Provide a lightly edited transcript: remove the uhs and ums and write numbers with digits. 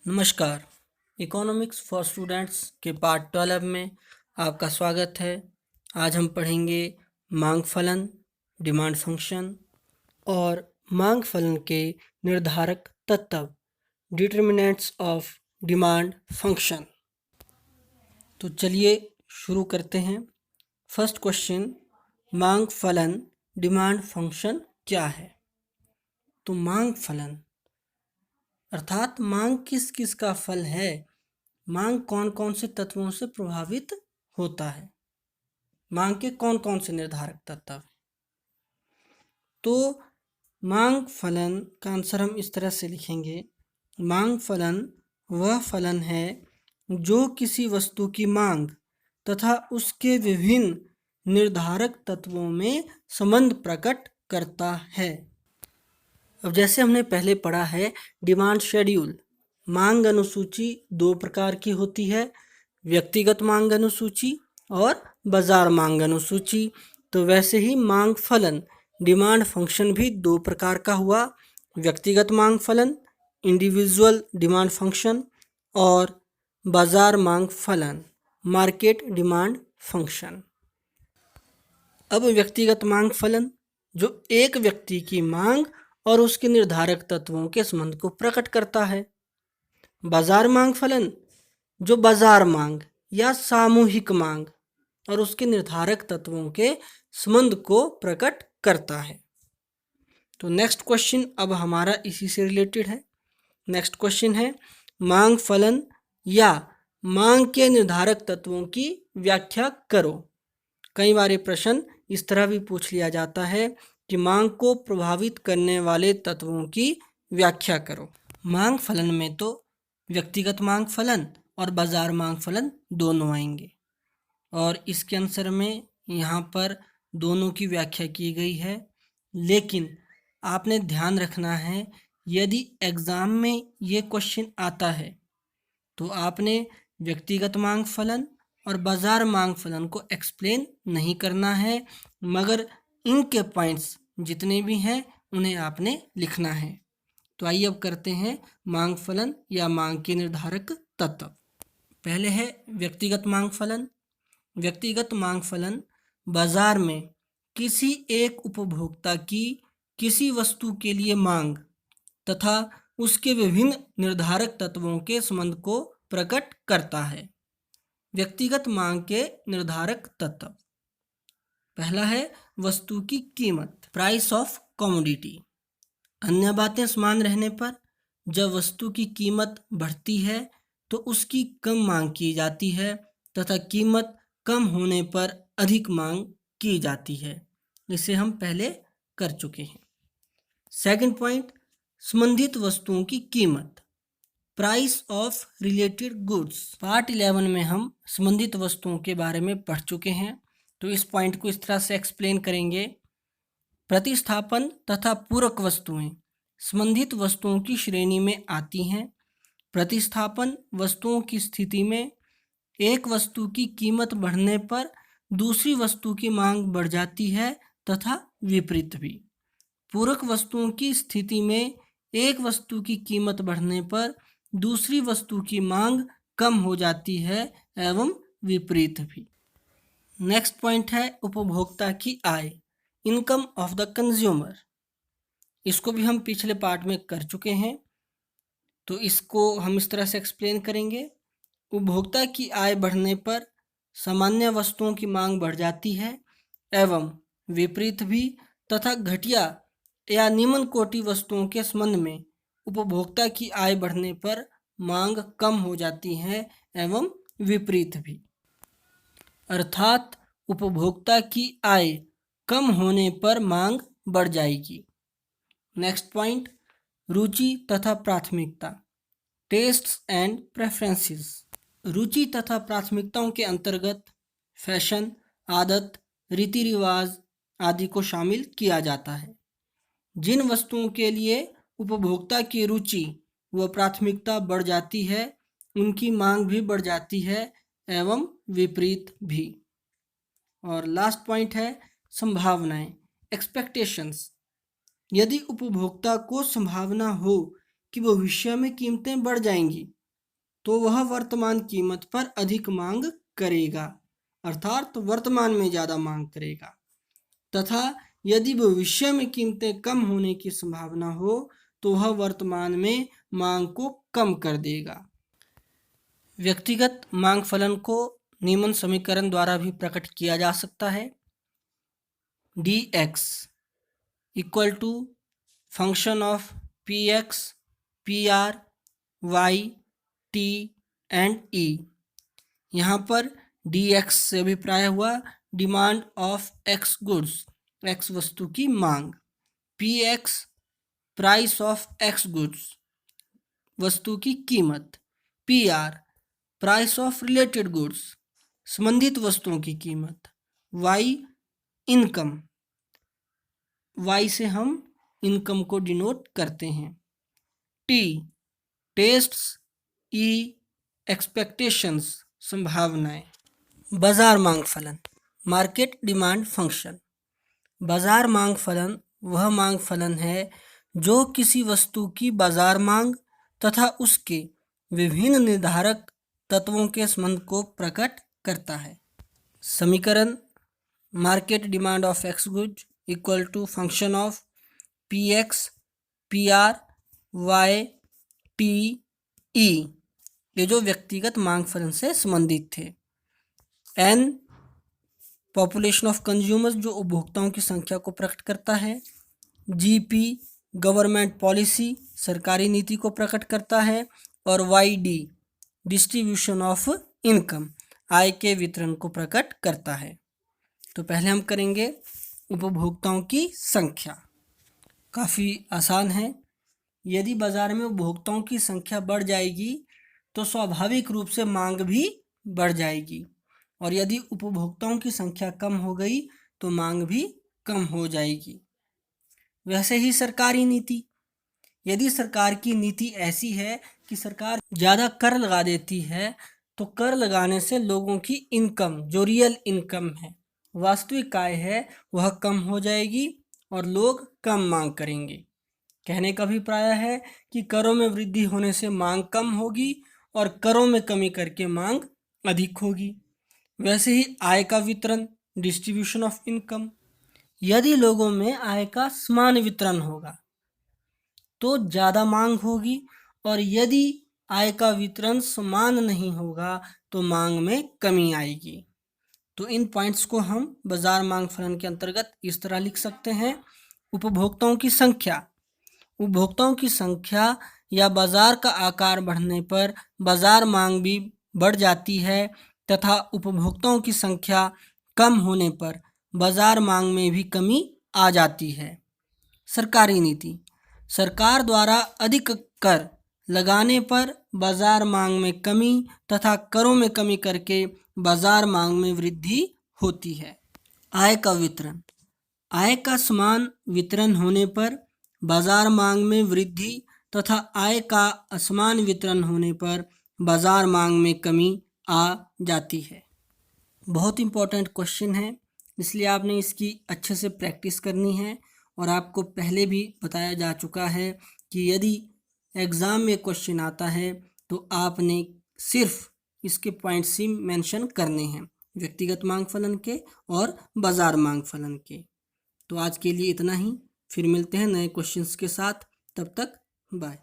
नमस्कार। Economics for students के part 12 में आपका स्वागत है। आज हम पढ़ेंगे मांग फलन, डिमांड फंक्शन और मांग फलन के निर्धारक तत्व, डिटर्मिनेंट्स ऑफ डिमांड फंक्शन। तो चलिए शुरू करते हैं। फर्स्ट क्वेश्चन, मांग फलन डिमांड फंक्शन क्या है? तो मांग फलन अर्थात मांग किस किस का फल है, मांग कौन कौन से तत्वों से प्रभावित होता है, मांग के कौन कौन से निर्धारक तत्व। तो मांग फलन का आंसर हम इस तरह से लिखेंगे, मांग फलन वह फलन है जो किसी वस्तु की मांग तथा उसके विभिन्न निर्धारक तत्वों में संबंध प्रकट करता है। अब जैसे हमने पहले पढ़ा है, डिमांड शेड्यूल, मांग अनुसूची दो प्रकार की होती है, व्यक्तिगत मांग अनुसूची और बाजार मांग अनुसूची। तो वैसे ही मांग फलन डिमांड फंक्शन भी दो प्रकार का हुआ, व्यक्तिगत मांग फलन इंडिविजुअल डिमांड फंक्शन और बाजार मांग फलन मार्केट डिमांड फंक्शन। अब व्यक्तिगत मांग फलन जो एक व्यक्ति की मांग और उसके निर्धारक तत्वों के संबंध को प्रकट करता है। बाजार मांग फलन जो बाजार मांग या सामूहिक मांग और उसके निर्धारक तत्वों के संबंध को प्रकट करता है। तो नेक्स्ट क्वेश्चन अब हमारा इसी से रिलेटेड है। नेक्स्ट क्वेश्चन है, मांग फलन या मांग के निर्धारक तत्वों की व्याख्या करो। कई बार ये प्रश्न इस तरह भी पूछ लिया जाता है कि मांग को प्रभावित करने वाले तत्वों की व्याख्या करो। मांग फलन में तो व्यक्तिगत मांग फलन और बाजार मांग फलन दोनों आएंगे और इसके आंसर में यहाँ पर दोनों की व्याख्या की गई है। लेकिन आपने ध्यान रखना है, यदि एग्ज़ाम में ये क्वेश्चन आता है तो आपने व्यक्तिगत मांग फलन और बाजार मांग फलन को एक्सप्लेन नहीं करना है, मगर इनके पॉइंट्स जितने भी हैं उन्हें आपने लिखना है। तो आइए अब करते हैं मांग फलन या मांग के निर्धारक तत्व। पहले है व्यक्तिगत मांग फलन। व्यक्तिगत मांग फलन बाजार में किसी एक उपभोक्ता की किसी वस्तु के लिए मांग तथा उसके विभिन्न निर्धारक तत्वों के संबंध को प्रकट करता है। व्यक्तिगत मांग के निर्धारक तत्व, पहला है वस्तु की कीमत, प्राइस ऑफ कमोडिटी। अन्य बातें समान रहने पर जब वस्तु की कीमत बढ़ती है तो उसकी कम मांग की जाती है तथा कीमत कम होने पर अधिक मांग की जाती है। इसे हम पहले कर चुके हैं। सेकंड पॉइंट, संबंधित वस्तुओं की कीमत, price of related goods. Part 11 में हम संबंधित वस्तुओं के बारे में पढ़ चुके हैं, तो इस पॉइंट को इस तरह से एक्सप्लेन करेंगे। प्रतिस्थापन तथा पूरक वस्तुएं संबंधित वस्तुओं की श्रेणी में आती हैं। प्रतिस्थापन वस्तुओं की स्थिति में एक वस्तु की कीमत बढ़ने पर दूसरी वस्तु की मांग बढ़ जाती है तथा विपरीत भी। पूरक वस्तुओं की स्थिति में एक वस्तु की कीमत बढ़ने पर दूसरी वस्तु की मांग कम हो जाती है एवं विपरीत भी। नेक्स्ट पॉइंट है उपभोक्ता की आय, इनकम ऑफ द कंज्यूमर। इसको भी हम पिछले पार्ट में कर चुके हैं, तो इसको हम इस तरह से एक्सप्लेन करेंगे। उपभोक्ता की आय बढ़ने पर सामान्य वस्तुओं की मांग बढ़ जाती है एवं विपरीत भी, तथा घटिया या निम्न कोटि वस्तुओं के संबंध में उपभोक्ता की आय बढ़ने पर मांग कम हो जाती है एवं विपरीत भी। अर्थात उपभोक्ता की आय कम होने पर मांग बढ़ जाएगी। नेक्स्ट पॉइंट, रुचि तथा प्राथमिकता, टेस्ट्स एंड प्रेफरेंसेस। रुचि तथा प्राथमिकताओं के अंतर्गत फैशन, आदत, रीति रिवाज आदि को शामिल किया जाता है। जिन वस्तुओं के लिए उपभोक्ता की रुचि व प्राथमिकता बढ़ जाती है उनकी मांग भी बढ़ जाती है एवं विपरीत भी। और लास्ट पॉइंट है संभावनाएं, एक्सपेक्टेशंस। यदि उपभोक्ता को संभावना हो कि भविष्य में कीमतें बढ़ जाएंगी तो वह वर्तमान कीमत पर अधिक मांग करेगा, अर्थात वर्तमान में ज़्यादा मांग करेगा। तथा यदि भविष्य में कीमतें कम होने की संभावना हो तो वह वर्तमान में मांग को कम कर देगा। व्यक्तिगत मांग फलन को नीमन समीकरण द्वारा भी प्रकट किया जा सकता है। dx equal to function of px, pr, y, t and e। यहाँ पर dx से अभिप्राय हुआ demand of x goods, x वस्तु की मांग, px price of x goods वस्तु की कीमत, pr price of related goods संबंधित वस्तुओं की कीमत, y इनकम, y से हम इनकम को डिनोट करते हैं, t टेस्ट्स, e एक्सपेक्टेशंस संभावनाएं। बाजार मांग फलन मार्केट डिमांड फंक्शन। बाजार मांग फलन वह मांग फलन है जो किसी वस्तु की बाजार मांग तथा उसके विभिन्न निर्धारक तत्वों के संबंध को प्रकट करता है। समीकरण market demand of X goods equal to function of P X, P R, Y, T, E, ये जो व्यक्तिगत मांग फलन से संबंधित थे। एन पॉपुलेशन ऑफ कंज्यूमर्स जो उपभोक्ताओं की संख्या को प्रकट करता है। जीपी गवर्नमेंट पॉलिसी सरकारी नीति को प्रकट करता है। और Y D distribution of income आय के वितरण को प्रकट करता है। तो पहले हम करेंगे उपभोक्ताओं की संख्या। काफ़ी आसान है। यदि बाजार में उपभोक्ताओं की संख्या बढ़ जाएगी तो स्वाभाविक रूप से मांग भी बढ़ जाएगी, और यदि उपभोक्ताओं की संख्या कम हो गई तो मांग भी कम हो जाएगी। वैसे ही सरकारी नीति, यदि सरकार की नीति ऐसी है कि सरकार ज़्यादा कर लगा देती है तो कर लगाने से लोगों की इनकम, जो रियल इनकम है, वास्तविक आय है, वह कम हो जाएगी और लोग कम मांग करेंगे। कहने का अभिप्राय है कि करों में वृद्धि होने से मांग कम होगी और करों में कमी करके मांग अधिक होगी। वैसे ही आय का वितरण, डिस्ट्रीब्यूशन ऑफ इनकम, यदि लोगों में आय का समान वितरण होगा तो ज़्यादा मांग होगी, और यदि आय का वितरण समान नहीं होगा तो मांग में कमी आएगी। तो इन पॉइंट्स को हम बाजार मांग फलन के अंतर्गत इस तरह लिख सकते हैं। उपभोक्ताओं की संख्या, उपभोक्ताओं की संख्या या बाजार का आकार बढ़ने पर बाजार मांग भी बढ़ जाती है तथा उपभोक्ताओं की संख्या कम होने पर बाजार मांग में भी कमी आ जाती है। सरकारी नीति, सरकार द्वारा अधिक कर लगाने पर बाजार मांग में कमी तथा करों में कमी करके बाजार मांग में वृद्धि होती है। आय का वितरण, आय का समान वितरण होने पर बाजार मांग में वृद्धि तथा आय का असमान वितरण होने पर बाजार मांग में कमी आ जाती है। बहुत इम्पोर्टेंट क्वेश्चन है, इसलिए आपने इसकी अच्छे से प्रैक्टिस करनी है। और आपको पहले भी बताया जा चुका है कि यदि एग्ज़ाम में क्वेश्चन आता है तो आपने सिर्फ इसके पॉइंट्स ही मेंशन करने हैं, व्यक्तिगत मांग फलन के और बाजार मांग फलन के। तो आज के लिए इतना ही, फिर मिलते हैं नए क्वेश्चंस के साथ। तब तक बाय।